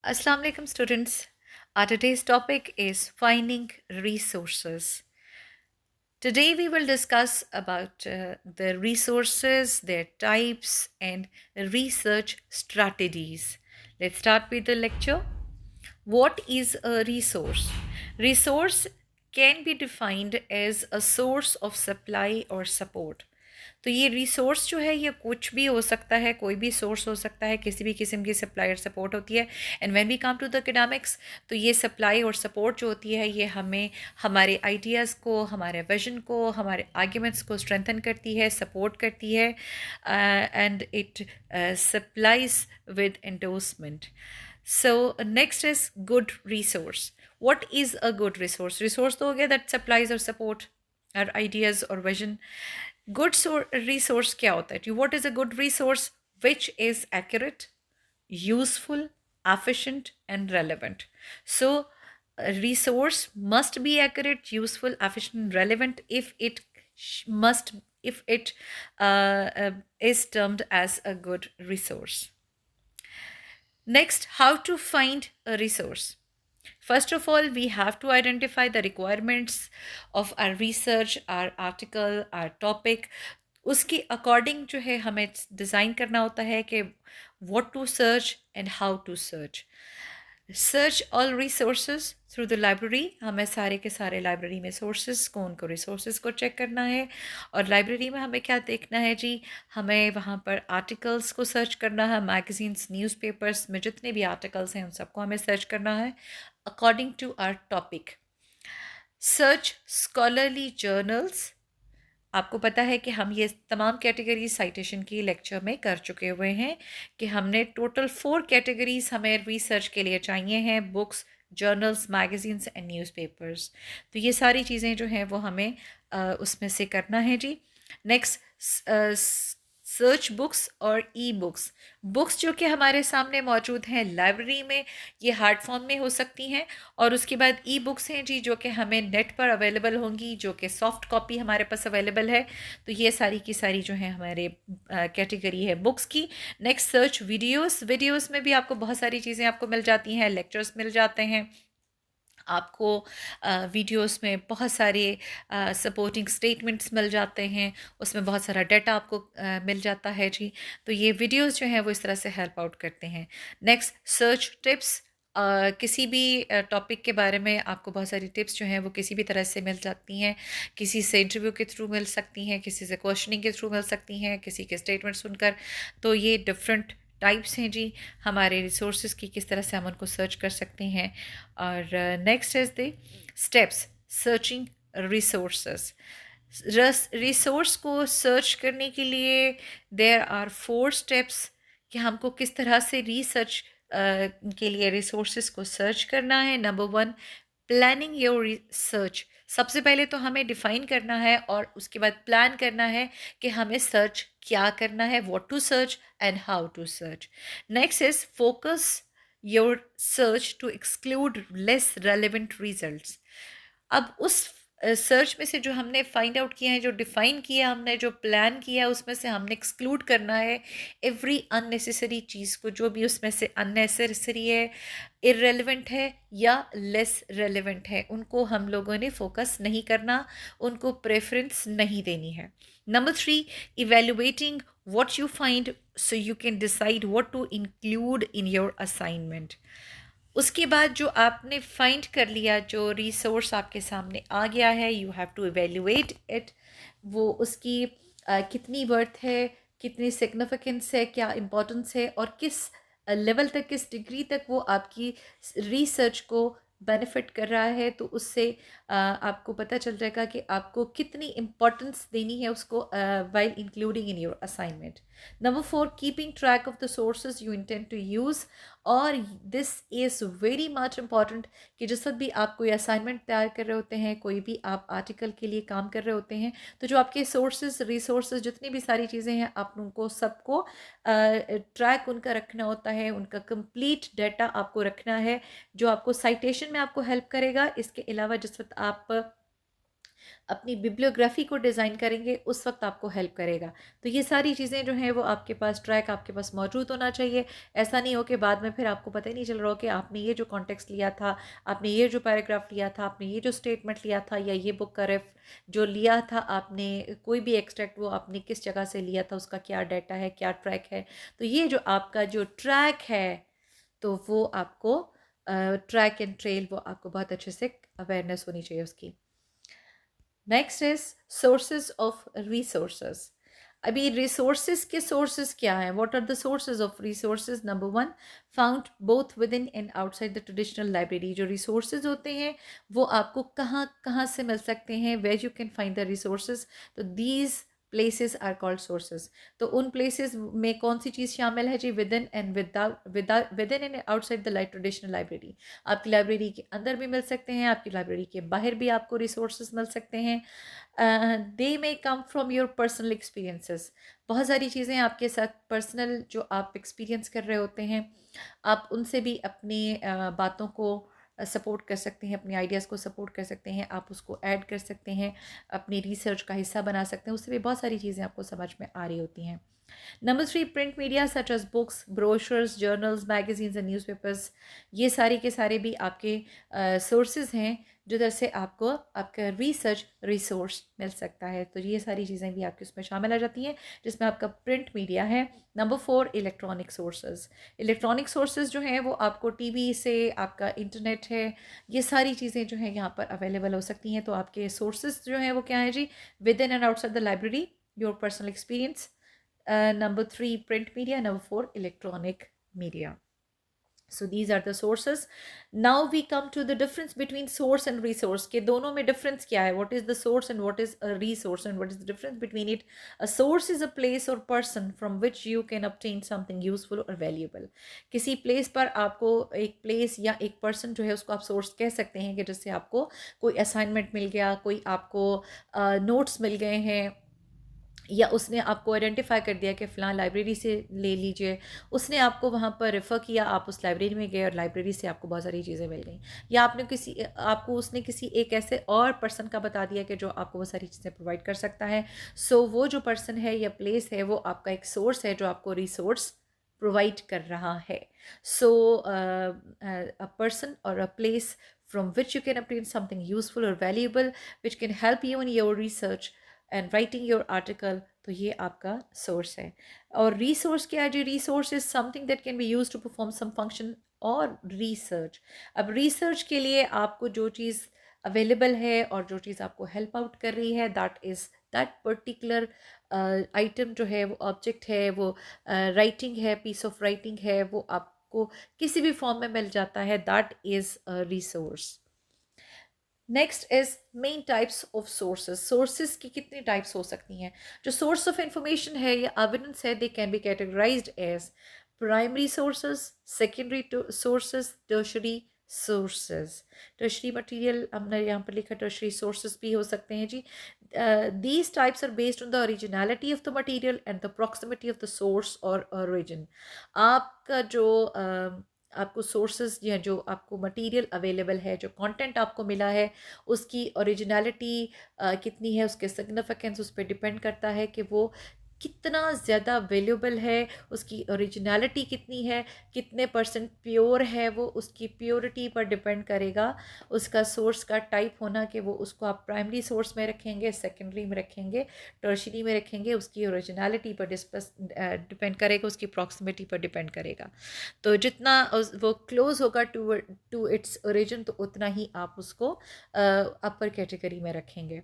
Assalamu alaikum students. Our today's topic is finding resources. Today we will discuss about the resources, their types and research strategies. Let's start with the lecture. What is a resource? Resource can be defined as a source of supply or support. तो ये resource जो है ये कुछ भी हो सकता है, कोई भी सोर्स हो सकता है, किसी भी किस्म की सप्लाई और सपोर्ट होती है। And when we come to the academics, तो ये सप्लाई और सपोर्ट जो होती है ये हमें हमारे आइडियाज़ को, हमारे विजन को, हमारे आर्ग्यूमेंट्स को स्ट्रेंथन करती है, सपोर्ट करती है and it supplies with endorsement. So next is good resource. What is a good resource? Resource तो हो गया that supplies or support our ideas or vision. Good resource क्या होता है? What is a good resource? Which is accurate, useful, efficient and relevant. So a resource must be accurate, useful, efficient, relevant if it must if it is termed as a good resource. Next, how to find a resource. First of all, we have to identify the requirements of our research, our article, our topic. उसके according जो है हमें design करना होता है कि what to search and how to search. Search all resources through the library. हमें सारे के सारे लाइब्रेरी में सोर्सेज को, उनको रिसोर्सेज को चेक करना है. और लाइब्रेरी में हमें क्या देखना है जी, हमें वहाँ पर आर्टिकल्स को सर्च करना है, मैगजीन्स, न्यूज़पेपर्स में जितने भी आर्टिकल्स हैं उन सबको हमें सर्च करना है according to our topic. Search scholarly journals. आपको पता है कि हम ये तमाम कैटेगरीज साइटेशन की लेक्चर में कर चुके हुए हैं कि हमने टोटल 4 कैटेगरीज हमें रिसर्च के लिए चाहिए हैं: books, journals, magazines and newspapers. तो ये सारी चीज़ें जो हैं वो हमें उसमें से करना है जी. नेक्स्ट, सर्च बुक्स और ई बुक्स. बुक्स जो कि हमारे सामने मौजूद हैं लाइब्रेरी में, ये हार्ड फॉर्म में हो सकती हैं. और उसके बाद ई बुक्स हैं जी जो कि हमें नेट पर अवेलेबल होंगी, जो कि सॉफ्ट कॉपी हमारे पास अवेलेबल है. तो ये सारी की सारी जो है हमारे कैटेगरी है बुक्स की. Next, search videos. वीडियोस में भी आपको बहुत सारी चीज़ें आपको मिल जाती हैं, लेक्चर्स मिल जाते हैं आपको. वीडियोस में बहुत सारे सपोर्टिंग स्टेटमेंट्स मिल जाते हैं, उसमें बहुत सारा डाटा आपको मिल जाता है जी. तो ये वीडियोस जो हैं वो इस तरह से हेल्प आउट करते हैं. Next, search tips. किसी भी टॉपिक के बारे में आपको बहुत सारी टिप्स जो हैं वो किसी भी तरह से मिल सकती हैं. किसी से इंटरव्यू के थ्रू मिल सकती हैं, किसी से क्वेश्चनिंग के थ्रू मिल सकती हैं, किसी के स्टेटमेंट सुनकर. तो ये डिफरेंट टाइप्स हैं जी हमारे रिसोर्सेज की, किस तरह से हम उनको सर्च कर सकते हैं. और next is the steps searching resources. Resource को सर्च करने के लिए देयर आर 4 स्टेप्स कि हमको किस तरह से रिसर्च के लिए रिसोर्सेज को सर्च करना है. Number 1, planning your research. सबसे पहले तो हमें डिफाइन करना है और उसके बाद प्लान करना है कि हमें सर्च क्या करना है, what to search and how to search. Next is focus your search to exclude less relevant results. अब उस सर्च में से जो हमने फाइंड आउट किया है, जो डिफाइन किया हमने, जो प्लान किया, उसमें से हमने एक्सक्लूड करना है एवरी अननेसेसरी चीज़ को, जो भी उसमें से अननेसेसरी है, इररेलेवेंट है या लेस रेलेवेंट है, उनको हम लोगों ने फोकस नहीं करना, उनको प्रेफरेंस नहीं देनी है. Number 3, evaluating what you find so you can decide what to include in your assignment. उसके बाद जो आपने फाइंड कर लिया, जो रिसोर्स आपके सामने आ गया है, you have to evaluate it. वो उसकी कितनी वर्थ है, कितनी सिग्निफिकेंस है, क्या इम्पोर्टेंस है और किस लेवल तक, किस डिग्री तक वो आपकी रिसर्च को बेनिफिट कर रहा है. तो उससे आपको पता चल जाएगा कि आपको कितनी इम्पोर्टेंस देनी है उसको while including in your assignment. Number 4, keeping track of the sources you intend to use. और this is very much important कि जिस वक्त भी आप कोई असाइनमेंट तैयार कर रहे होते हैं, कोई भी आप आर्टिकल के लिए काम कर रहे होते हैं, तो जो आपके सोर्सेज, रिसोर्सेज, जितनी भी सारी चीज़ें हैं, आप उनको सबको ट्रैक उनका रखना होता है, उनका कंप्लीट डाटा आपको रखना है जो आपको साइटेशन में आपको हेल्प करेगा. इसके अलावा जिस वक्त आप अपनी बिब्लियोग्राफी को डिज़ाइन करेंगे उस वक्त आपको हेल्प करेगा। तो ये सारी चीज़ें जो हैं वो आपके पास ट्रैक आपके पास मौजूद होना चाहिए। ऐसा नहीं हो कि बाद में फिर आपको पता ही नहीं चल रहा हो कि आपने ये जो कॉन्टेक्स्ट लिया था, आपने ये जो पैराग्राफ लिया था, आपने ये जो स्टेटमेंट लिया था, या ये बुक का रेफ जो लिया था आपने, कोई भी एक्सट्रैक्ट वो आपने किस जगह से लिया था, उसका क्या डाटा है, क्या ट्रैक है। तो ये जो आपका जो ट्रैक है तो वो आपको ट्रैक एंड ट्रेल वो आपको बहुत अच्छे से अवेयरनेस होनी चाहिए उसकी। Next is sources of resources. अभी रिसोर्सेज के सोर्सेज क्या हैं? What are the sources of resources? Number one, found both with in and outside the traditional library. जो रिसोर्सेज होते हैं वो आपको कहाँ कहाँ से मिल सकते हैं, where you can find the resources. तो these places are called sources. तो उन प्लेसेस में कौन सी चीज़ शामिल है जी? With in and with in and outside the traditional library. आपकी लाइब्रेरी के अंदर भी मिल सकते हैं, आपकी लाइब्रेरी के बाहर भी आपको रिसोर्सेज मिल सकते हैं। They may come from your personal experiences. बहुत सारी चीज़ें आपके साथ पर्सनल जो आप एक्सपीरियंस कर रहे होते हैं, आप उनसे भी अपनी बातों को सपोर्ट कर सकते हैं, अपने आइडियाज़ को सपोर्ट कर सकते हैं, आप उसको ऐड कर सकते हैं, अपनी रिसर्च का हिस्सा बना सकते हैं। उससे भी बहुत सारी चीज़ें आपको समझ में आ रही होती हैं। Number three, print media such as books, brochures, journals, magazines and newspapers. ये सारे के सारे भी आपके सोर्सेज हैं जिधर से आपको आपका रिसर्च रिसोर्स मिल सकता है। तो ये सारी चीज़ें भी आपके उसमें शामिल आ जाती हैं, जिसमें आपका प्रिंट मीडिया है। Number four, electronic sources. Electronic sources जो हैं वो आपको टीवी से, आपका इंटरनेट है, ये सारी चीज़ें जो हैं यहाँ पर अवेलेबल हो सकती हैं। तो आपके सोर्सेज जो हैं वो क्या है जी? With in and outside the library, your personal experience. Number three, print media. Number four, electronic media. So these are the sources. Now we come to the difference between source and resource. के दोनों में difference क्या है? What is the source and what is a resource, and what is the difference between it? A source is a place or person from which you can obtain something useful or valuable. किसी place पर आपको एक place या एक person जो है उसको आप source कह सकते हैं, कि जिससे आपको कोई assignment मिल गया, कोई आपको notes मिल गए हैं, या उसने आपको आइडेंटिफाई कर दिया कि फ़लाँ लाइब्रेरी से ले लीजिए, उसने आपको वहाँ पर रेफ़र किया, आप उस लाइब्रेरी में गए और लाइब्रेरी से आपको बहुत सारी चीज़ें मिल गई। या आपको उसने किसी एक ऐसे और पर्सन का बता दिया कि जो आपको वो सारी चीज़ें प्रोवाइड कर सकता है। सो वो जो पर्सन है या प्लेस है वो आपका एक सोर्स है जो आपको रिसोर्स प्रोवाइड कर रहा है। सो अ पर्सन और a place from which you can obtain something useful or valuable which can help you in your research and writing your article. तो ये आपका सोर्स है। और रिसोर्स क्या है जी? Resource is something that can be use to perform some function और research. अब रिसर्च के लिए आपको जो चीज़ अवेलेबल है और जो चीज़ आपको हेल्प आउट कर रही है, दैट पर्टिकुलर आइटम जो है, वो ऑब्जेक्ट है, वो राइटिंग है, पीस ऑफ राइटिंग है, वो आपको किसी भी फॉर्म में मिल जाता है, that is a resource. Next is main types of sources. Sources की कितनी टाइप्स हो सकती हैं? जो सोर्स ऑफ इंफॉर्मेशन है या एविडेंस है, they can be categorised as primary sources, secondary sources, tertiary sources. Tertiary material हमने यहाँ पर लिखा, टर्शरी सोर्सेज भी हो सकते हैं जी। These types are based on the originality of the material and the proximity of the source और ओरिजिन। आपका जो आपको सोर्सेज या जो आपको मटेरियल अवेलेबल है, जो कंटेंट आपको मिला है, उसकी ओरिजिनलिटी कितनी है, उसके सिग्निफिकेंस उस पर डिपेंड करता है कि वो कितना ज़्यादा वैल्यूबल है, उसकी ओरिजिनलिटी कितनी है, कितने परसेंट प्योर है, वो उसकी प्योरिटी पर डिपेंड करेगा। उसका सोर्स का टाइप होना, कि वो उसको आप प्राइमरी सोर्स में रखेंगे, सेकेंडरी में रखेंगे, टर्शरी में रखेंगे, उसकी ओरिजिनलिटी पर डिपेंड करेगा, उसकी प्रॉक्सिमिटी पर डिपेंड करेगा। तो जितना वो क्लोज होगा टू इट्स ओरिजिन, तो उतना ही आप उसको अपर कैटेगरी में रखेंगे।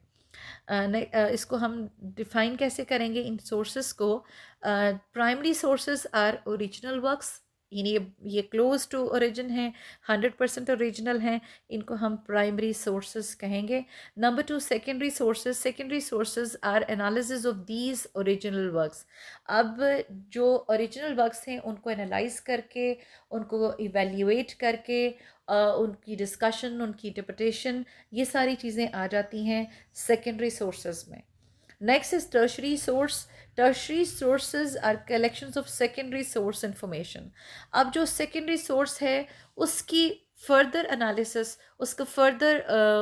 इसको हम डिफाइन कैसे करेंगे इन सोर्सेस को? Primary sources are original works, यानी ये क्लोज टू ओरिजिन है, 100% ओरिजिनल हैं, इनको हम प्राइमरी सोर्सेस कहेंगे। Number two, secondary sources are analysis of these original works. अब जो ओरिजिनल वर्क्स हैं उनको एनालाइज करके, उनको इवेल्युएट करके, उनकी डिस्कशन, उनकी इंटरप्रिटेशन, ये सारी चीज़ें आ जाती हैं सेकेंडरी सोर्सेज में। Next is tertiary source. Tertiary sources are collections of secondary source information. अब जो सेकेंडरी सोर्स है उसकी फर्दर एनालिसिस, उसका फर्दर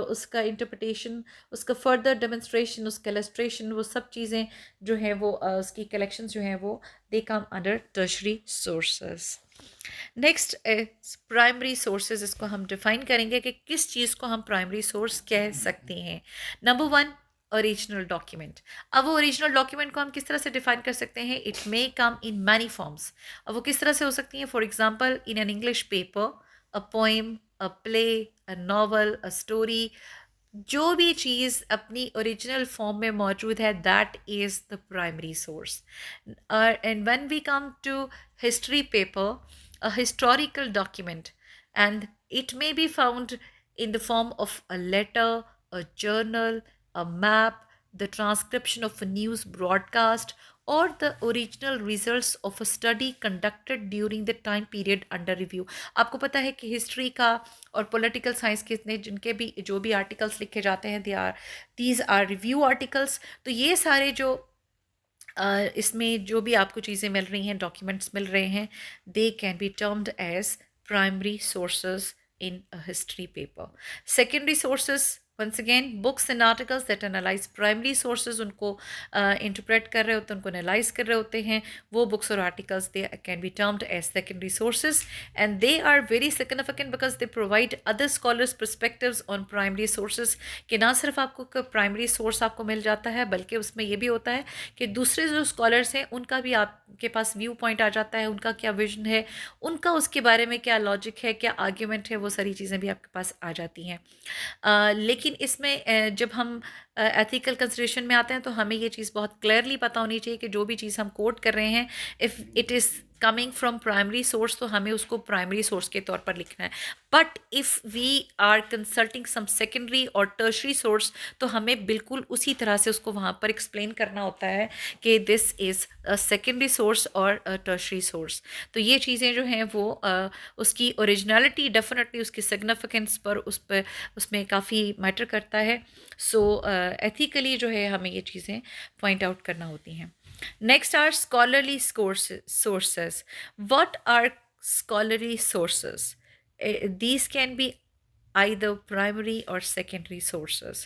उसका इंटरप्रिटेशन, उसका फर्दर डेमोन्स्ट्रेशन, उसका इलस्ट्रेशन, वो सब चीज़ें जो हैं वो उसकी कलेक्शन जो हैं वो they come under tertiary sources. Next primary sources, इसको हम डिफाइन करेंगे कि किस चीज़ को हम प्राइमरी सोर्स कह सकते हैं। Number one, original document. अब वो ओरिजिनल डॉक्यूमेंट को हम किस तरह से डिफाइन कर सकते हैं? It may come in many forms. अब वो किस तरह से हो सकती हैं? For example, in an English paper, a poem, a play, a novel, a story, जो भी चीज़ अपनी ओरिजिनल फॉर्म में मौजूद है, that is the primary source. And when we come to history paper, a historical document, and it may be found in the form of a letter, a journal, a map, the transcription of a news broadcast, or the original results of a study conducted during the time period under review. आपको पता है कि history का और political science के इतने जिनके भी जो भी आर्टिकल्स लिखे जाते हैं, दीज आर रिव्यू आर्टिकल्स। तो ये सारे जो इसमें जो भी आपको चीज़ें मिल रही हैं, डॉक्यूमेंट्स मिल रहे हैं, they can be termed as primary sources in a history paper. Secondary sources, once again, books and articles that analyse primary sources, उनको इंटरप्रेट कर रहे होते हैं, उनको एनालाइज कर रहे होते हैं, वो बुक्स और articles they can be termed as secondary sources, and they are very significant because they provide other scholars perspectives on primary sources. कि ना सिर्फ आपको प्राइमरी सोर्स आपको मिल जाता है, बल्कि उसमें ये भी होता है कि दूसरे जो स्कॉलर्स हैं उनका भी आपके पास व्यू पॉइंट आ जाता है, उनका क्या विजन है, उनका उसके बारे में क्या लॉजिक है, क्या आर्ग्यूमेंट है, वो सारी चीज़ें भी आपके पास आ जाती हैं। लेकिन इसमें जब हम एथिकल कंसिडरेशन में आते हैं तो हमें ये चीज़ बहुत क्लियरली पता होनी चाहिए कि जो भी चीज़ हम कोट कर रहे हैं, if it is coming from primary source, तो हमें उसको प्राइमरी सोर्स के तौर पर लिखना है। But if we are consulting some secondary और टर्शरी सोर्स, तो हमें बिल्कुल उसी तरह से उसको वहाँ पर एक्सप्लेन करना होता है कि this is a secondary source और अ टर्शरी सोर्स। तो ये चीज़ें जो हैं वो उसकी ओरिजिनलिटी डेफिनेटली उसकी सिग्निफिकेंस पर उसमें काफ़ी मैटर करता है। सो एथिकली जो है हमें ये चीज़ें पॉइंट आउट करना होती हैं। Next are scholarly sources. What are scholarly sources? These can be either primary or secondary sources.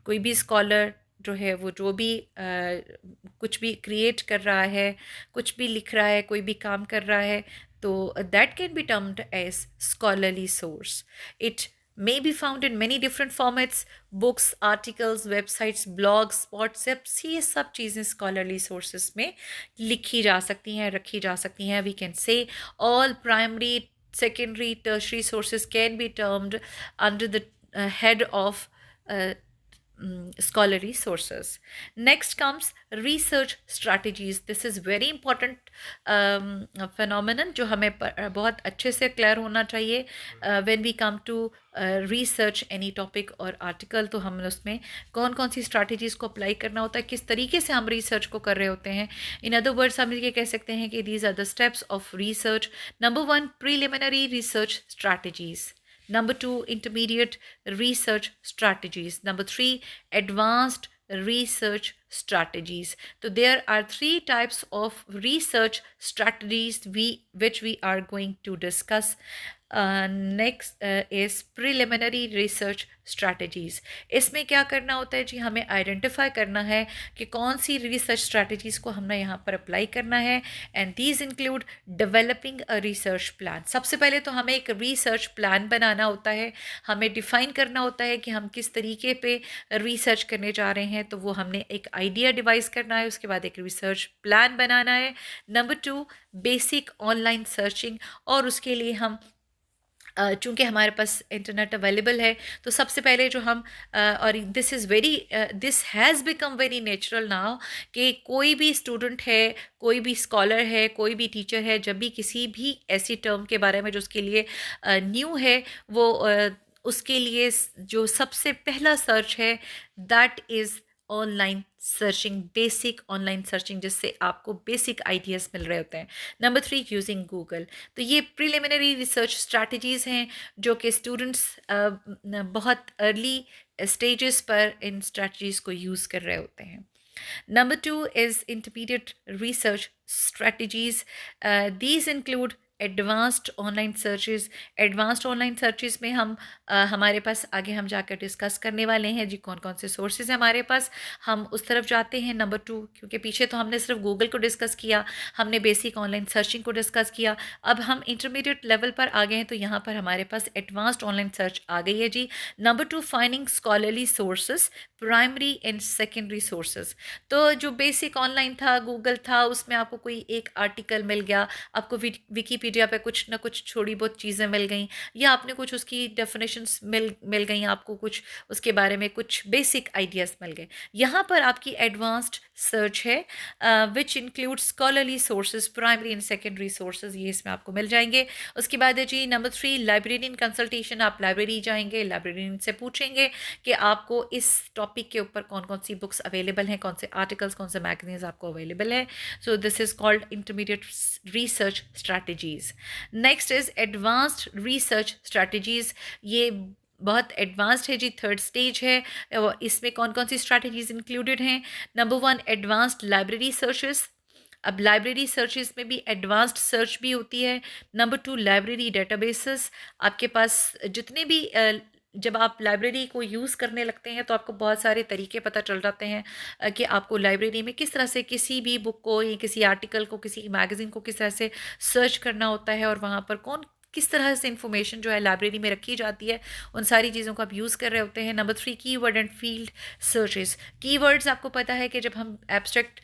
कोई भी स्कॉलर जो है वो जो भी कुछ भी क्रिएट कर रहा है, कुछ भी लिख रहा है, कोई भी काम कर रहा है, तो that can be termed as scholarly source. It may be found in many different formats, books, articles, websites, blogs, WhatsApps, ये सब चीज़ें स्कॉलरली सोर्सेस में लिखी जा सकती हैं, रखी जा सकती हैं। We can say all primary, secondary, tertiary sources can be termed under the head of uh, scholarly sources. Next comes research strategies. This is very important phenomenon जो हमें बहुत अच्छे से क्लियर होना चाहिए। when we come to research any topic और article, तो हम उसमें कौन कौन सी strategies को अप्लाई करना होता है, किस तरीके से हम रिसर्च को कर रहे होते हैं। इन अदर वर्ड्स हम ये कह सकते हैं कि these are the steps of research. Number one, preliminary research strategies. Number two, intermediate research strategies. Number three, advanced research strategies. So there are three types of research strategies which we are going to discuss. Next is preliminary research strategies. इसमें क्या करना होता है जी? हमें identify करना है कि कौन सी रिसर्च स्ट्रैटेजीज को हमने यहाँ पर अप्लाई करना है, and these include developing a research plan. सबसे पहले तो हमें एक रिसर्च प्लान बनाना होता है, हमें डिफाइन करना होता है कि हम किस तरीके पे रिसर्च करने जा रहे हैं, तो वो हमने एक आइडिया डिवाइस करना है, उसके बाद एक रिसर्च प्लान बनाना है। Number two, basic online searching, और उसके लिए हम चूँकि हमारे पास इंटरनेट अवेलेबल है, तो सबसे पहले जो हम और this has become very natural now कि कोई भी स्टूडेंट है, कोई भी स्कॉलर है, कोई भी टीचर है, जब भी किसी भी ऐसी टर्म के बारे में जो उसके लिए न्यू है, वो उसके लिए जो सबसे पहला सर्च है, that is online searching, basic online searching, जिससे आपको बेसिक आइडियाज़ मिल रहे होते हैं। Number three, using Google. तो ये प्रिलिमिनरी रिसर्च स्ट्रैटेजीज़ हैं जो कि स्टूडेंट्स बहुत अर्ली स्टेजेस पर इन स्ट्रैटेजीज़ को यूज़ कर रहे होते हैं। Number two is intermediate research strategies. These include advanced online searches. Advanced online searches में हम हमारे पास आगे हम जाकर डिस्कस करने वाले हैं जी कौन कौन से सोर्सेज हैं हमारे पास, हम उस तरफ जाते हैं। नंबर 2, क्योंकि पीछे तो हमने सिर्फ गूगल को डिस्कस किया, हमने बेसिक ऑनलाइन सर्चिंग को डिस्कस किया, अब हम इंटरमीडिएट लेवल पर आ गए हैं, तो यहाँ पर हमारे पास एडवांस्ड ऑनलाइन सर्च आ गई है जी। Number 2, finding scholarly sources, primary and secondary sources. तो जो बेसिक ऑनलाइन था, गूगल था, उसमें आपको कोई एक आर्टिकल मिल गया, आपको विकीपीडिया पे कुछ ना कुछ थोड़ी बहुत चीज़ें मिल गई, या आपने कुछ उसकी डेफिनेशंस मिल गई, आपको कुछ उसके बारे में कुछ बेसिक आइडियाज़ मिल गए। यहाँ पर आपकी एडवांस्ड सर्च है which include scholarly sources, primary and secondary sources, ये इसमें आपको मिल जाएंगे। उसके बाद है जी नंबर 3, लाइब्रेरियन कंसल्टेशन। आप लाइब्रेरी जाएंगे, लाइब्रेरियन से पूछेंगे कि आपको इस टॉपिक के ऊपर कौन कौन सी बुक्स अवेलेबल हैं, कौन से आर्टिकल्स, कौन से मैगजीन्स आपको अवेलेबल है। So this is called intermediate research strategies. Next is advanced research strategies. ये बहुत एडवांस्ड है जी, थर्ड स्टेज है। इसमें कौन कौन सी स्ट्रैटेजीज इंक्लूडेड हैं। Number 1, advanced library searches. अब लाइब्रेरी सर्चेस में भी एडवांस्ड सर्च भी होती है। Number 2, library databases. आपके पास जितने भी जब आप लाइब्रेरी को यूज़ करने लगते हैं तो आपको बहुत सारे तरीके पता चल जाते हैं कि आपको लाइब्रेरी में किस तरह से किसी भी बुक को या किसी आर्टिकल को, किसी मैगज़ीन को किस तरह से सर्च करना होता है, और वहाँ पर कौन किस तरह से इंफॉर्मेशन जो है लाइब्रेरी में रखी जाती है, उन सारी चीज़ों को आप यूज़ कर रहे होते हैं। Number 3, keyword and field searches. Keywords आपको पता है कि जब हम एब्स्ट्रैक्ट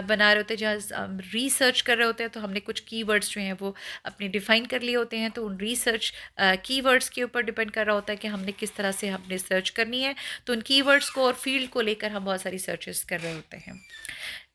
बना रहे होते हैं, जहाँ हम रिसर्च कर रहे होते हैं, तो हमने कुछ कीवर्ड्स जो हैं वो अपने डिफ़ाइन कर लिए होते हैं, तो उन रिसर्च कीवर्ड्स के ऊपर डिपेंड कर रहा होता है कि हमने किस तरह से हमने सर्च करनी है, तो उन कीवर्ड्स को और फील्ड को लेकर हम बहुत सारी सर्चेस कर रहे होते हैं।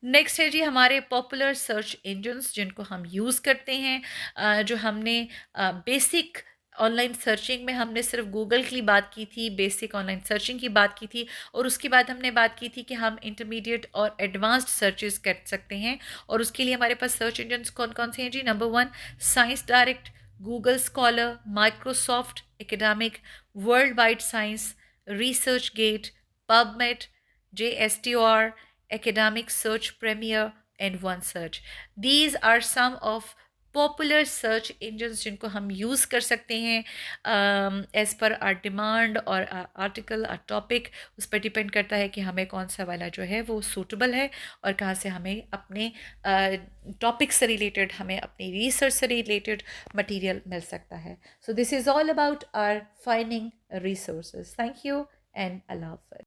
नेक्स्ट है जी हमारे पॉपुलर सर्च इंजन्स जिनको हम यूज़ करते हैं। जो हमने बेसिक ऑनलाइन सर्चिंग में हमने सिर्फ गूगल की बात की थी, बेसिक ऑनलाइन सर्चिंग की बात की थी, और उसके बाद हमने बात की थी कि हम इंटरमीडिएट और एडवांस्ड सर्चेस कर सकते हैं, और उसके लिए हमारे पास सर्च इंजन्स कौन कौन से हैं जी। Number 1, ScienceDirect, Google Scholar, Microsoft Academic, World Wide Science, ResearchGate, PubMed, JSTOR, Academic Search Premier, and OneSearch. These are some of popular search engines जिनको हम यूज़ कर सकते हैं एज़ पर आर डिमांड और article और topic. उस पर depend करता है कि हमें कौन सा वाला जो है वो सूटेबल है, और कहाँ से हमें अपने टॉपिक से रिलेटेड, हमें अपनी रिसर्च से रिलेटेड मटेरियल मिल सकता है। So this is all about our finding resources. Thank you and अल्लाह हाफ़िज़।